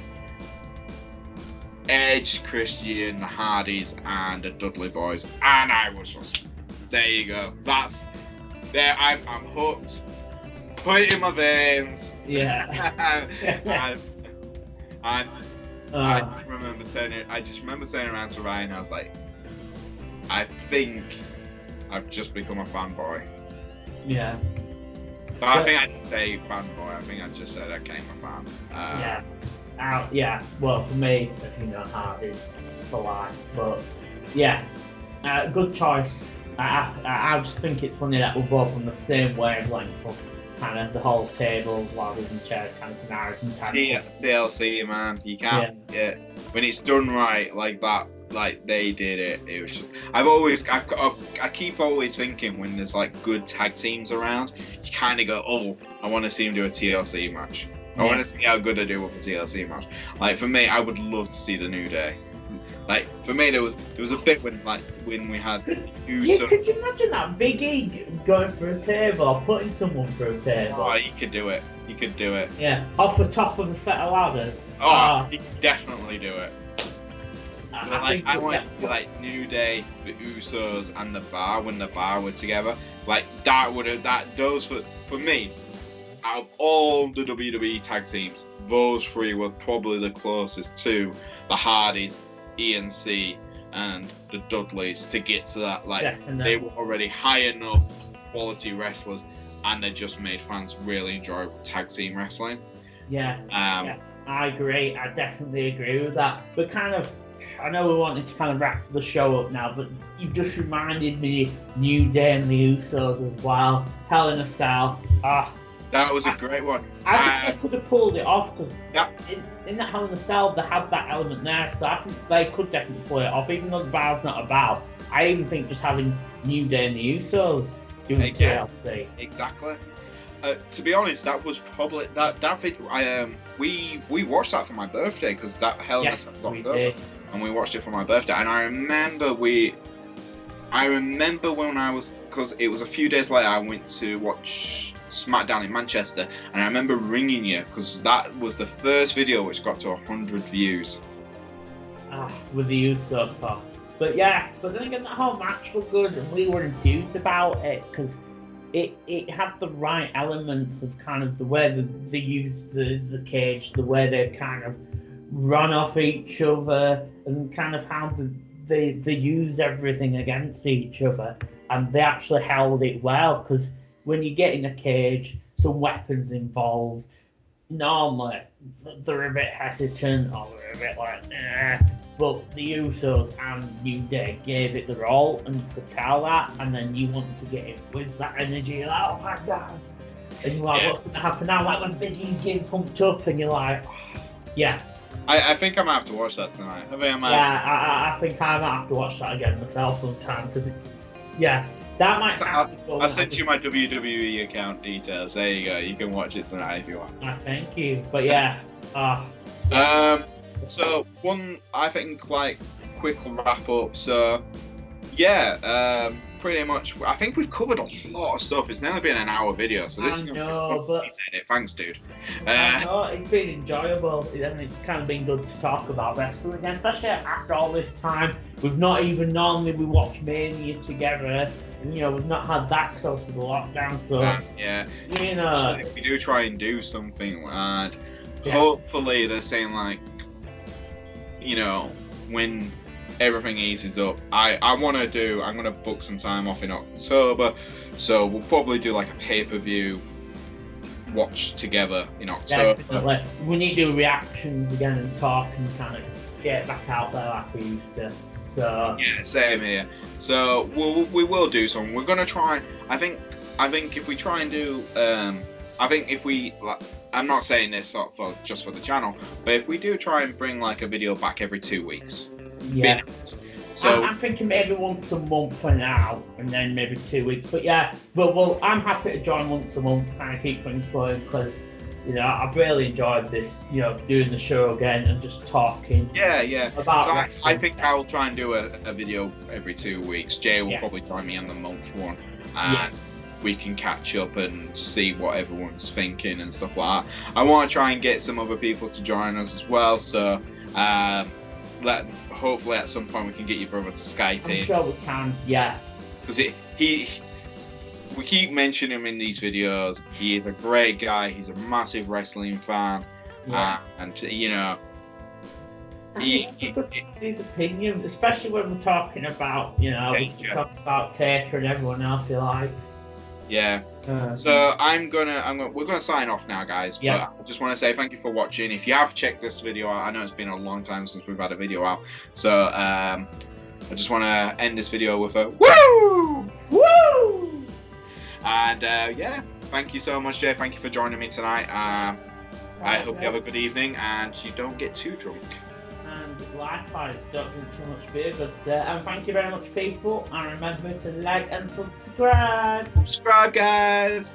Edge, Christian, the Hardys, and the Dudley Boys. And I was just, there you go. That's, there, I'm hooked. Put it in my veins. Yeah. and I just remember turning around to Ryan. I was like, I think I've just become a fanboy. Yeah. But I think I didn't say fanboy. I think I just said I became a fan. Yeah. Well, for me, if you know Hardys, it's a lie. But yeah, good choice. I just think it's funny that we're both on the same wavelength of kind of the whole table, ladders and chairs kind of scenarios. TLC, man, you can't. Yeah. When it's done right like that, like they did it. It was. I keep always thinking when there's like good tag teams around, you kind of go, oh, I want to see them do a TLC match. I want to see how good they do with a TLC match. Like for me, I would love to see the New Day. Like for me, there was a bit when we had. Yeah, could you imagine that Big E going for a table or putting someone through a table? Oh, you could do it. Yeah, off the top of a set of ladders. You could definitely do it. I want to see like New Day, the Usos, and the Bar when the Bar were together. Like those for me. Out of all the WWE tag teams, those 3 were probably the closest to the Hardys, ENC, and the Dudleys to get to that. Like Definitely. They were already high enough quality wrestlers, and they just made fans really enjoy tag team wrestling. Yeah. I agree. I definitely agree with that. But kind of, I know we wanted to kind of wrap the show up now, but you just reminded me New Day and the Usos as well. Hell in a Cell. That was a great one. I think they could have pulled it off because in that Hell in a Cell they had that element there, so I think they could definitely pull it off, even though the Bar's not about. I even think just having New Day and the Usos doing TLC. Exactly. to be honest, that was probably that video. We watched that for my birthday because that Hell in a Yes, Cell we got did. and we watched it for my birthday. And I remember when I was, because it was a few days later, I went to watch SmackDown in Manchester, and I remember ringing you because that was the first video which got to 100 views. With the Usos talk. But yeah, but then again, that whole match was good, and we were enthused about it because it had the right elements of kind of the way they used the cage, the way they kind of run off each other, and kind of how they used everything against each other, and they actually held it well. Because when you get in a cage, some weapons involved, normally they're a bit hesitant or they're a bit like, but the Usos and New Day gave it their all, and you could tell that, and then you wanted to get in with that energy, you're like, oh my god, and you're like, what's going to happen now? Like when Big E's getting pumped up, and you're like, yeah. I think I might have to watch that tonight. I think I might have to watch that again myself sometime, because it's, that might happen. I'll send you my WWE account details. There you go. You can watch it tonight if you want. Thank you. But so one, I think, like, quick wrap up. So pretty much, I think we've covered a lot of stuff. It's nearly been an hour video, so this is thanks, dude. I know, it's been enjoyable, and it's kind of been good to talk about wrestling again, especially after all this time. We've not even normally we watch Mania together, and we've not had that because obviously the lockdown. So so if we do try and do something, and hopefully they're saying, like, when everything eases up, I'm gonna book some time off in October, so we'll probably do like a pay-per-view watch together in October. Definitely. We need to do reactions again and talk and kind of get back out there like we used to. So yeah, same here. So we will do something. We're gonna try. I think if we try and do, I'm not saying this sort of just for the channel, but if we do try and bring like a video back every 2 weeks. Yeah. So I'm thinking maybe once a month for now, and then maybe 2 weeks. But I'm happy to join once a month, kind of keep things going, because I've really enjoyed this, doing the show again and just talking. About. So I think I'll try and do a video every 2 weeks. Jay will probably join me on the month one, and we can catch up and see what everyone's thinking and stuff like that. I want to try and get some other people to join us as well. So. Hopefully at some point we can get your brother to Skype in. I'm sure we can, because we keep mentioning him in these videos. He is a great guy. He's a massive wrestling fan, and his opinion, especially when we're talking about we talk about Taker and everyone else he likes. So we're gonna sign off now, guys. But I just want to say thank you for watching. If you have checked this video out, I know it's been a long time since we've had a video out. So I just want to end this video with a woo! And thank you so much, Jay. Thank you for joining me tonight. I hope you have a good evening and you don't get too drunk. And likewise, don't drink too much beer, and thank you very much, people. And remember to like and subscribe. Subscribe, guys.